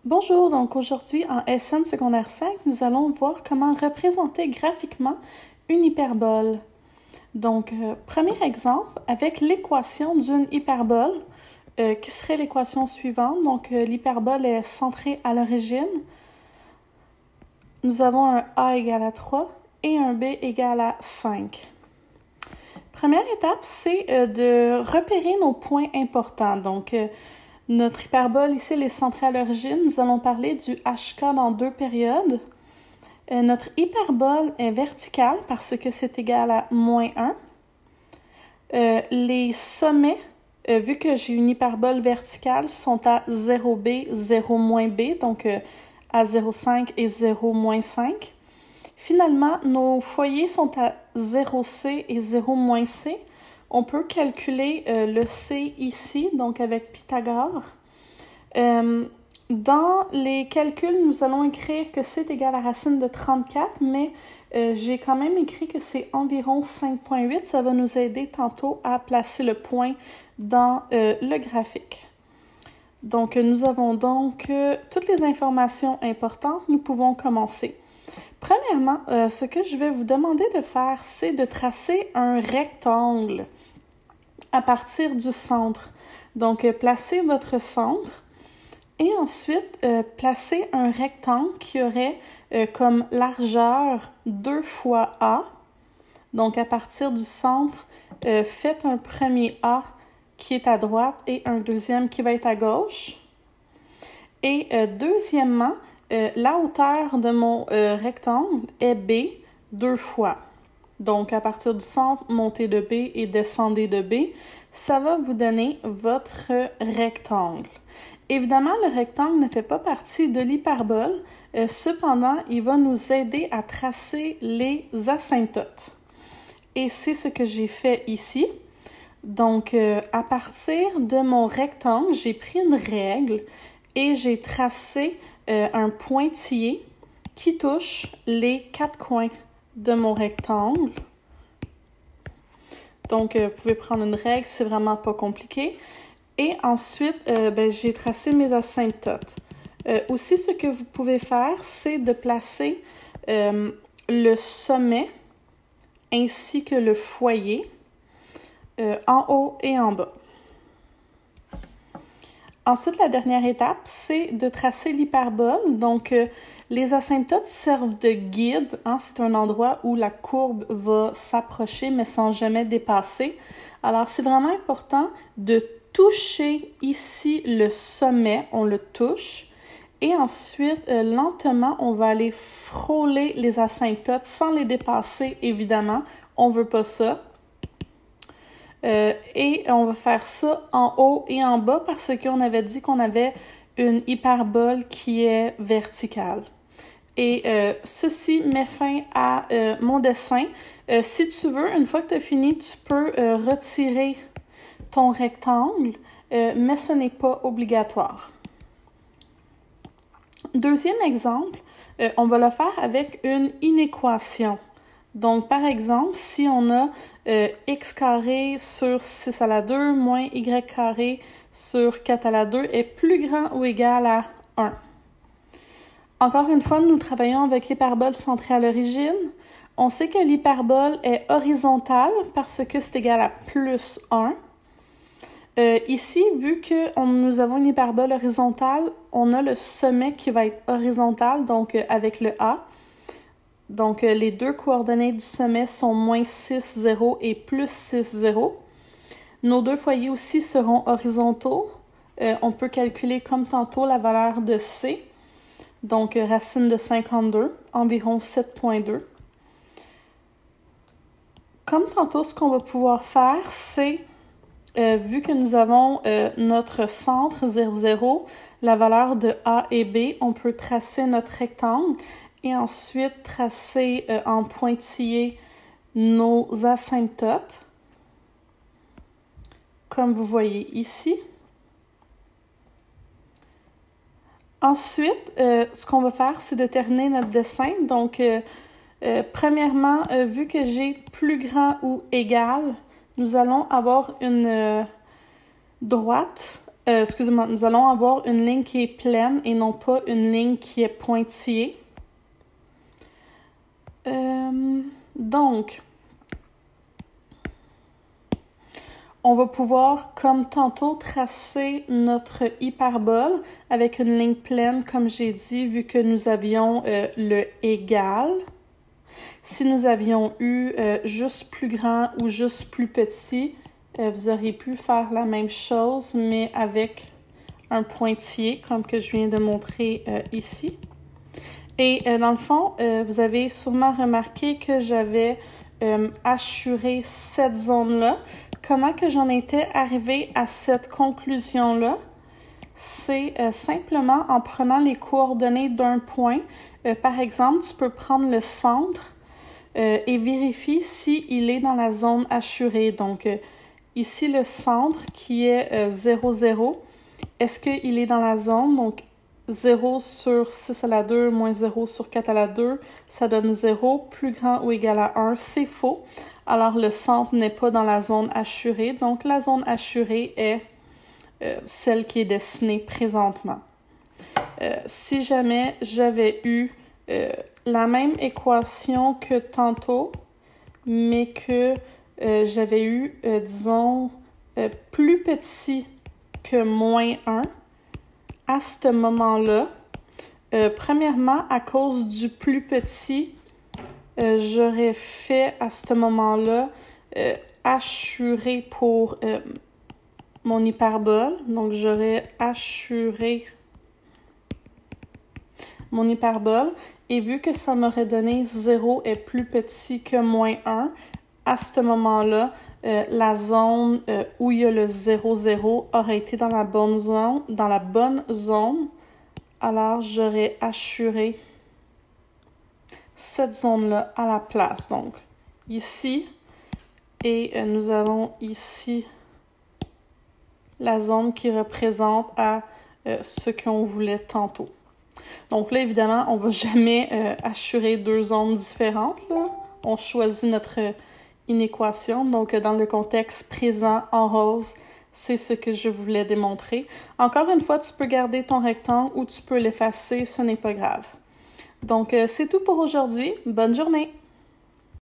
Bonjour, donc aujourd'hui en SN secondaire 5, nous allons voir comment représenter graphiquement une hyperbole. Donc, premier exemple, avec l'équation d'une hyperbole, qui serait l'équation suivante. Donc, l'hyperbole est centrée à l'origine. Nous avons un A égale à 3 et un B égale à 5. Première étape, c'est de repérer nos points importants. Donc, notre hyperbole ici, elle est centrée à l'origine. Nous allons parler du HK dans deux périodes. Notre hyperbole est verticale parce que c'est égal à moins 1. Les sommets, vu que j'ai une hyperbole verticale, sont à 0B, 0 moins B, donc à 0,5 et 0 moins 5. Finalement, nos foyers sont à 0C et 0 moins C. On peut calculer le C ici, donc avec Pythagore. Dans les calculs, nous allons écrire que C est égal à racine de 34, mais j'ai quand même écrit que c'est environ 5,8. Ça va nous aider tantôt à placer le point dans le graphique. Donc, nous avons donc toutes les informations importantes. Nous pouvons commencer. Premièrement, ce que je vais vous demander de faire, c'est de tracer un rectangle à partir du centre. Donc, placez votre centre et ensuite, placez un rectangle qui aurait comme largeur 2 fois A. Donc, à partir du centre, faites un premier A qui est à droite et un deuxième qui va être à gauche. Et deuxièmement, la hauteur de mon rectangle est B 2 fois. Donc, à partir du centre, montez de B et descendez de B. Ça va vous donner votre rectangle. Évidemment, le rectangle ne fait pas partie de l'hyperbole. Cependant, il va nous aider à tracer les asymptotes. Et c'est ce que j'ai fait ici. Donc, à partir de mon rectangle, j'ai pris une règle et j'ai tracé un pointillé qui touche les 4 coins de mon rectangle. Donc, vous pouvez prendre une règle, c'est vraiment pas compliqué. Et ensuite, j'ai tracé mes asymptotes. Aussi, ce que vous pouvez faire, c'est de placer le sommet ainsi que le foyer en haut et en bas. Ensuite, la dernière étape, c'est de tracer l'hyperbole. Donc, les asymptotes servent de guide. C'est un endroit où la courbe va s'approcher, mais sans jamais dépasser. Alors, c'est vraiment important de toucher ici le sommet. On le touche. Et ensuite, lentement, on va aller frôler les asymptotes sans les dépasser, évidemment. On ne veut pas ça. Et on va faire ça en haut et en bas parce qu'on avait dit qu'on avait une hyperbole qui est verticale. Et ceci met fin à mon dessin. Si tu veux, une fois que tu as fini, tu peux retirer ton rectangle, mais ce n'est pas obligatoire. Deuxième exemple, on va le faire avec une inéquation. Donc, par exemple, si on a x carré sur 6 à la 2 moins y carré sur 4 à la 2 est plus grand ou égal à 1. Encore une fois, nous travaillons avec l'hyperbole centrée à l'origine. On sait que l'hyperbole est horizontale parce que c'est égal à plus 1. Ici, vu que nous avons une hyperbole horizontale, on a le sommet qui va être horizontal, donc avec le A. Donc, les deux coordonnées du sommet sont moins 6, 0 et plus 6, 0. Nos deux foyers aussi seront horizontaux. On peut calculer comme tantôt la valeur de C. Donc, racine de 52, environ 7,2. Comme tantôt, ce qu'on va pouvoir faire, c'est, vu que nous avons notre centre 0, 0, la valeur de A et B, on peut tracer notre rectangle. Et ensuite, tracer en pointillé nos asymptotes, comme vous voyez ici. Ensuite, ce qu'on va faire, c'est de terminer notre dessin. Donc, premièrement, vu que j'ai plus grand ou égal, nous allons avoir une droite Excusez-moi, nous allons avoir une ligne qui est pleine et non pas une ligne qui est pointillée. Donc, on va pouvoir, comme tantôt, tracer notre hyperbole avec une ligne pleine, comme j'ai dit, vu que nous avions le égal. Si nous avions eu juste plus grand ou juste plus petit, vous auriez pu faire la même chose, mais avec un pointillé, comme que je viens de montrer ici. Et dans le fond, vous avez sûrement remarqué que j'avais hachuré cette zone-là. Comment que j'en étais arrivée à cette conclusion-là? C'est simplement en prenant les coordonnées d'un point. Par exemple, tu peux prendre le centre et vérifier s'il est dans la zone hachurée. Donc, ici, le centre qui est 0, 0. Est-ce qu'il est dans la zone? Donc, 0 sur 6 à la 2 moins 0 sur 4 à la 2, ça donne 0, plus grand ou égal à 1, c'est faux. Alors, le centre n'est pas dans la zone hachurée. Donc, la zone hachurée est celle qui est dessinée présentement. Si jamais j'avais eu la même équation que tantôt, mais que j'avais eu, disons, plus petit que moins 1, à ce moment-là, premièrement, à cause du plus petit, j'aurais fait à ce moment-là hachurer pour mon hyperbole. Donc, j'aurais hachuré mon hyperbole. Et vu que ça m'aurait donné 0 est plus petit que moins 1, à ce moment-là, la zone où il y a le 0, 0 aurait été dans la bonne zone. Alors, j'aurais hachuré cette zone-là à la place. Donc, ici, et nous avons ici la zone qui représente à ce qu'on voulait tantôt. Donc là, évidemment, on ne va jamais hachurer deux zones différentes, là. On choisit notre inéquation. Donc, dans le contexte présent en rose, c'est ce que je voulais démontrer. Encore une fois, tu peux garder ton rectangle ou tu peux l'effacer, ce n'est pas grave. Donc, c'est tout pour aujourd'hui. Bonne journée!